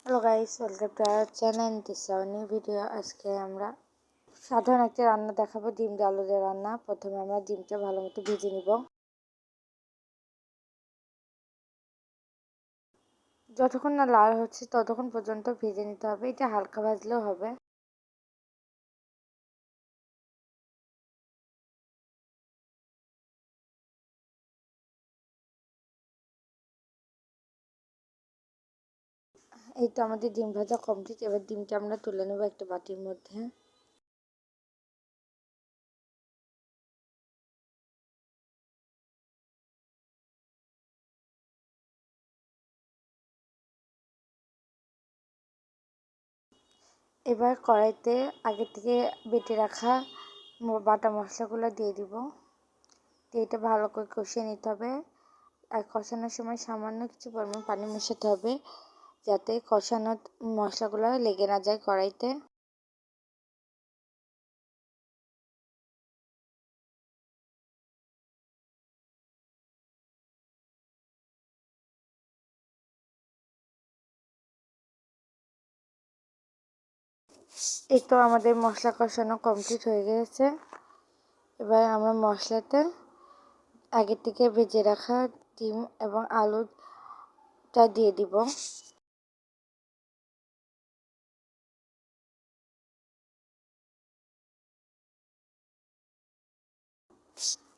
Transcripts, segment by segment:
Hello guys, welcome to our channel. This new video. আজকে আমরা সাধারণ একটা রান্না দেখাবো, ডিম দিয়ে আলু দিয়ে রান্না। প্রথমে আমরা ডিমটা ভালো মতো ভেজে নিব। যতক্ষণ না লাল হচ্ছে ততক্ষণ পর্যন্ত ভেজে নিতে হবে। এটা হালকা ভাজলেও হবে। এই তো আমাদের ডিম ভাজা কমপ্লিট। এবার ডিমটা আমরা তুলে নেবো একটা বাটির মধ্যে। এবার কড়াইতে আগে থেকে বেটে রাখা বাটা মশলাগুলো দিয়ে দিব। দিয়ে এটা ভালো করে কষিয়ে নিতে হবে। আর কষানোর সময় সামান্য কিছু পরিমাণ পানি মেশাতে হবে, যাতে কষানো মশলাগুলো লেগে না যায় কড়াইতে। এই তো আমাদের মশলা কষানো কমপ্লিট হয়ে গেছে। এবার আমরা মশলাতে আগে থেকে ভেজে রাখা ডিম এবং আলুটা দিয়ে দিব।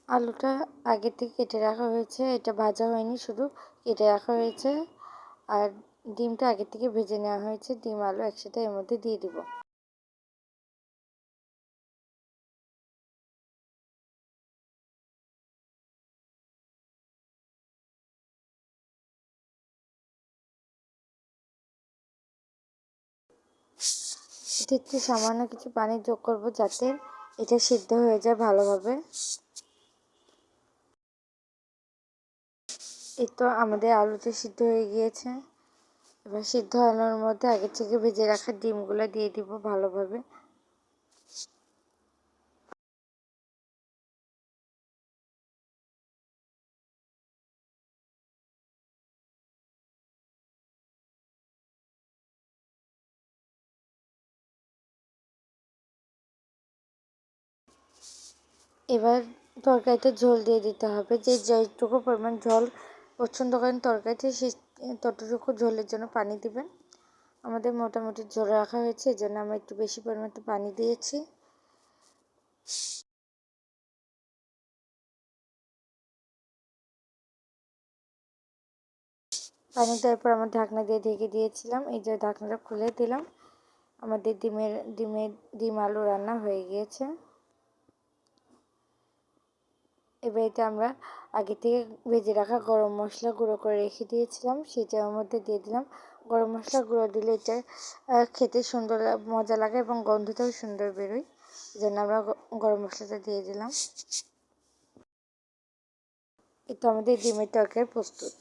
আলুটা আগে থেকে কেটে রাখা হয়েছে, এটা ভাজা হয়নি, শুধু কেটে রাখা হয়েছে। আর ডিমটা আগে থেকে ভেজে নেওয়া হয়েছে। ডিম আলু একসাথে এর মধ্যে দিয়ে দিব। এতে একটু সামান্য কিছু পানি যোগ করব, যাতে এটা সিদ্ধ হয়ে যায় ভালোভাবে। এই তো আমাদের আলুটা সিদ্ধ হয়ে গিয়েছে। এবার সিদ্ধ আলুর মধ্যে আগে থেকে ভেজে রাখা ডিমগুলো দিয়ে দিব ভালোভাবে। এবার তরকারিতে ঝোল দিয়ে দিতে হবে। যে যেটুকু পরিমাণ ঝোল পছন্দ করেন তরকারিতে, সেই ততটুকু ঝোলের জন্য পানি দিবেন। আমাদের মোটামুটি ঝোল রাখা হয়েছে, এই জন্য আমরা একটু বেশি পরিমাণে পানি দিয়েছি। পানি দেওয়ার পর আমরা ঢাকনা দিয়ে ঢেকে দিয়েছিলাম। এই যে ঢাকনাটা খুলে দিলাম, আমাদের ডিম আলু রান্না হয়ে গিয়েছে। এবার এটা আমরা আগে থেকে ভেজে রাখা গরম মশলা গুঁড়ো করে রেখে দিয়েছিলাম, সেটার মধ্যে দিয়ে দিলাম। গরম মশলা গুঁড়ো দিলে এটা খেতে সুন্দর মজা লাগে এবং গন্ধটাও সুন্দর বেরোয়। এই জন্য আমরা গরম মশলাটা দিয়ে দিলাম। এটা আমাদের ডিমের তরকারি প্রস্তুত।